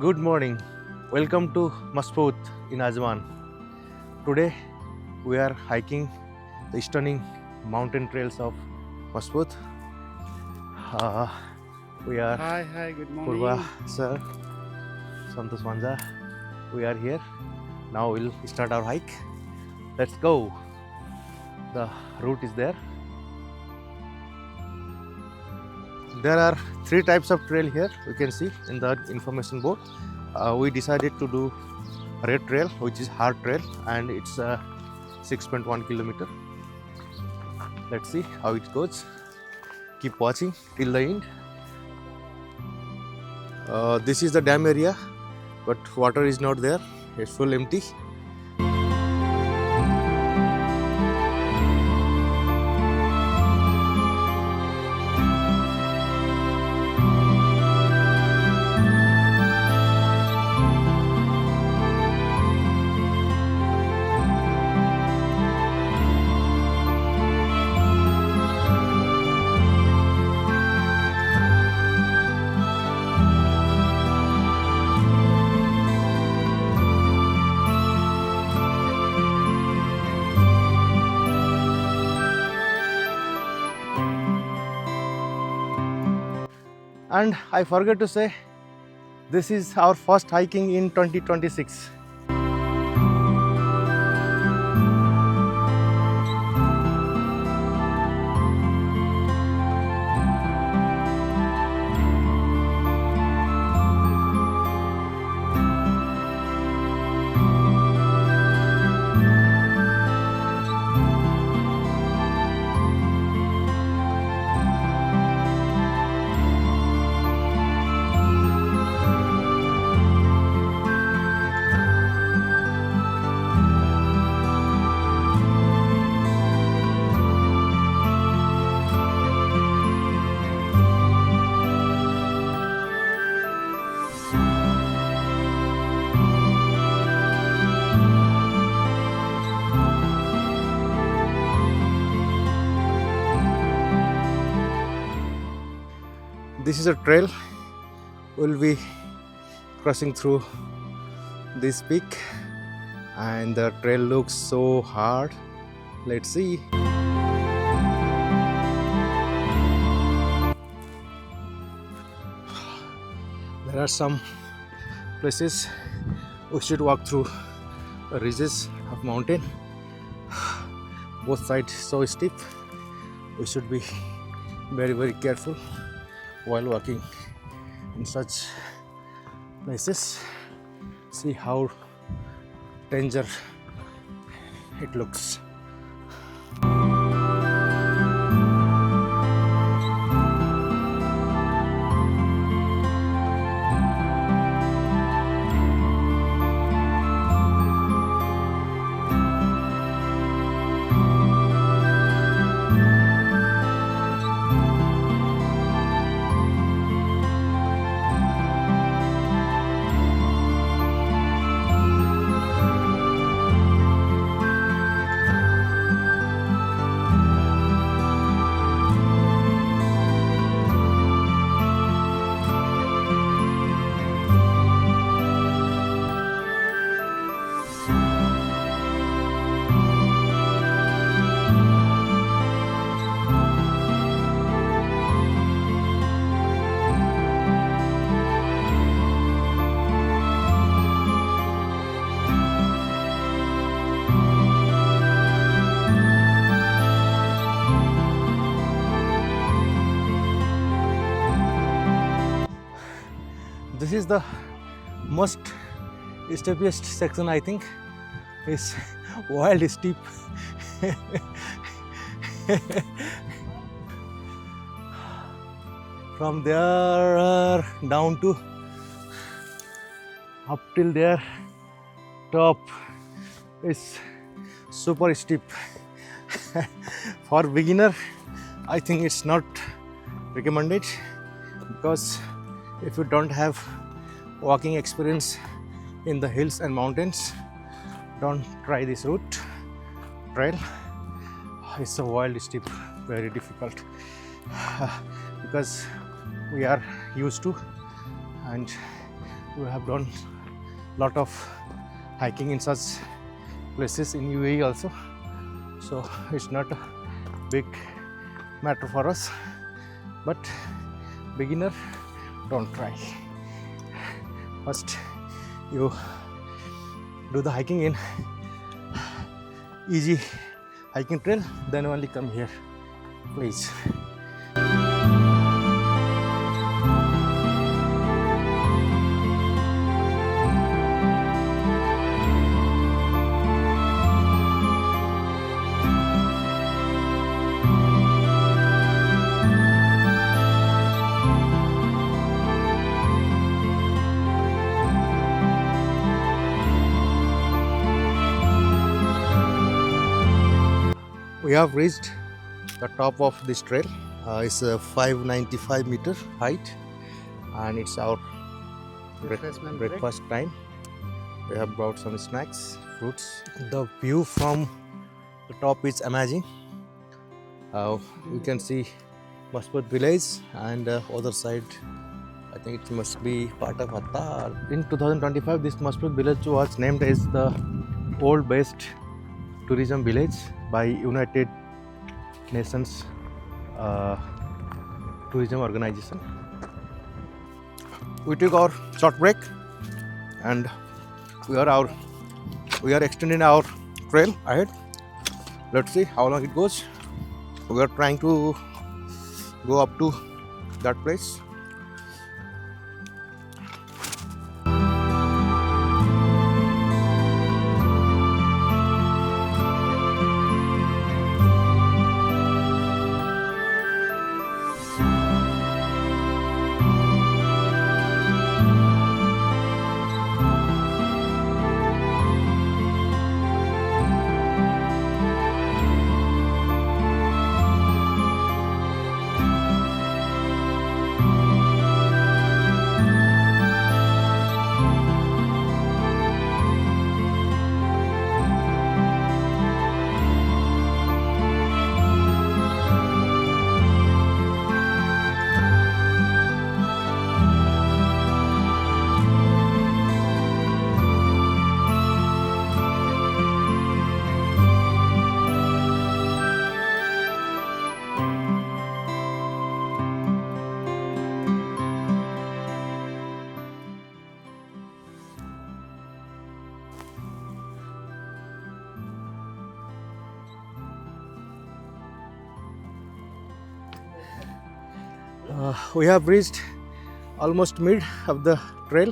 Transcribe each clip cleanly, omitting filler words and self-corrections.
Good morning. Welcome to Masfout in Ajman. Today we are hiking the stunning mountain trails of Masfout. Uh, we are Hi, good Purva morning. sir, Santosh Manja. We are here. Now we'll start our hike. Let's go. The route is there. There are three types of trail here. You can see in the information board. We decided to do red trail, which is hard trail, and it's 6.1 kilometer. Let's see how it goes. Keep watching till the end. This is the dam area, but water is not there. It's full empty. And I forgot to say, this is our first hiking in 2026. This is a trail. We'll be crossing through this peak, and the trail looks so hard. Let's see. There are some places we should walk through ridges of mountain. Both sides so steep. We should be very careful while walking in such places. See how danger it looks. This is the most steepest section, I think. It's wild steep. From there down to up till there top is super steep. For beginner, I think it's not recommended, because if you don't have walking experience in the hills and mountains, don't try this route trail. It's a wild steep, very difficult, because we are used to, and We have done lot of hiking in such places in UAE also, so it's not a big matter for us, but beginner, don't try. First you do the hiking in easy hiking trail, then only come here, please. We have reached the top of this trail. It's a 595-meter height, and it's our breakfast time. We have brought some snacks, fruits. The view from the top is amazing. You can see Masfout village, and other side, I think it must be part of Hatta. In 2025, this Masfout village was named as the World Best Tourism Village by United Nations Tourism Organization. We took our short break, and we are extending our trail ahead. Let's see how long it goes. We are trying to go up to that place. We have reached almost mid of the trail.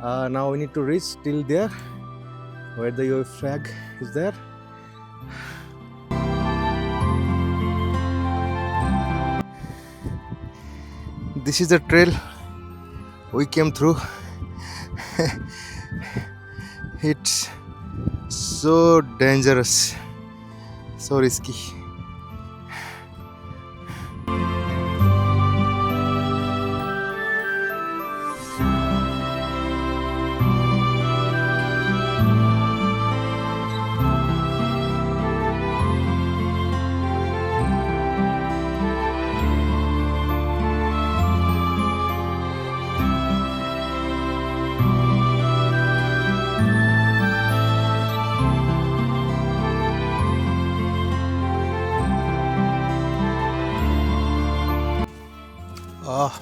Now we need to reach till there where the UAE flag is there. This is the trail we came through. It's so dangerous, so risky.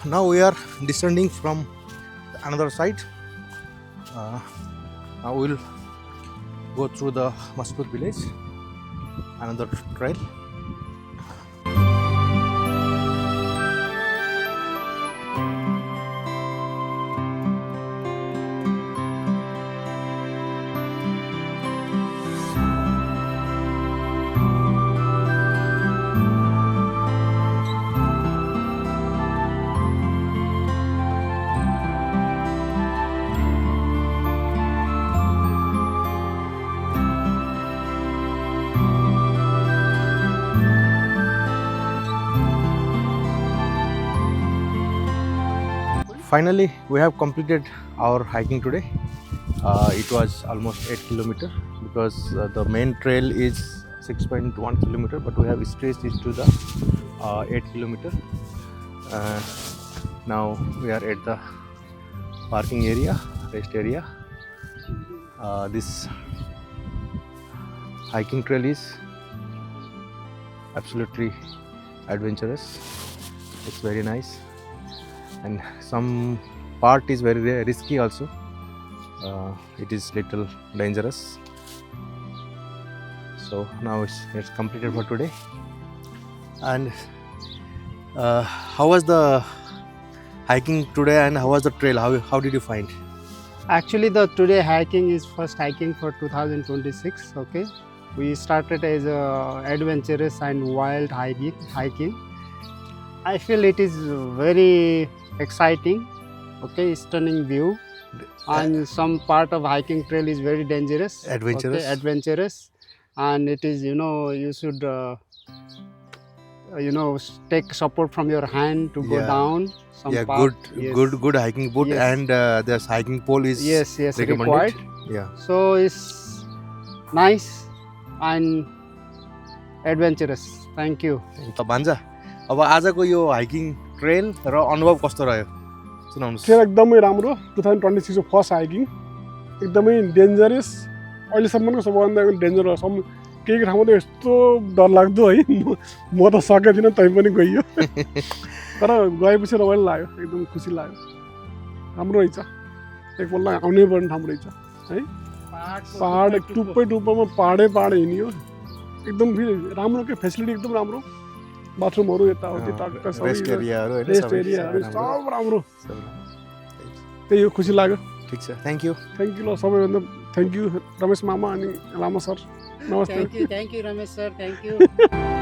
Now we are descending from another side. Now we'll go through the Masfout village, another trail. Finally, we have completed our hiking today. It was almost 8 kilometers because the main trail is 6.1 kilometers, but we have stretched it to the 8 kilometers. Now we are at the parking area, rest area. This hiking trail is absolutely adventurous. It's very nice, and some part is very risky also. It is little dangerous. So now it's completed for today. And how was the hiking today, and how was the trail? How did you find? Actually, the today hiking is first hiking for 2026. Okay, we started as a adventurous and wild hiking. I feel it is very exciting. Okay, stunning view, and some part of hiking trail is very dangerous. Adventurous. Okay, adventurous, and it is, you should take support from your hand to go Yeah. down. Some Yeah, part, yes. good hiking boot, Yes. and this hiking pole is Yes, recommended. required. Yeah. So it's nice and adventurous. Thank you. भान्जा, अब आजको यो hiking trail र अनुभव कस्तो रह्यो सुनाउनुहोस्। Trail एकदमै राम्रो 2026 को first hiking एकदमै dangerous अहिलेसम्मको सबभन्दा डेन्जरस केही ठाउँमा त यस्तो डरलाग्दो है म त सकेको थिइनँ तै पनि गइयो तर गएपछि रमाइलो लाग्यो एकदम खुसी लाग्यो राम्रो रहेछ एकपल्ट आउनै पर्ने ठाउँ रहेछ है पहाड टुप्पैमा पहाडै हिँडियो एकदम फेरि राम्रो के फेसिलिटी एकदम राम्रो बाथरुमहरू यताउति टक्क सबै रेस्ट एरियाहरू हैन रेस्ट एरियाहरू सब राम्रो त्यही हो खुसी लाग्यो ठीक छ थ्यांक यू ल सबैभन्दा थ्याङ्क यू रमेश मामा अनि लामा सर नमस्ते Thank you, Ramesh sir. Thank you.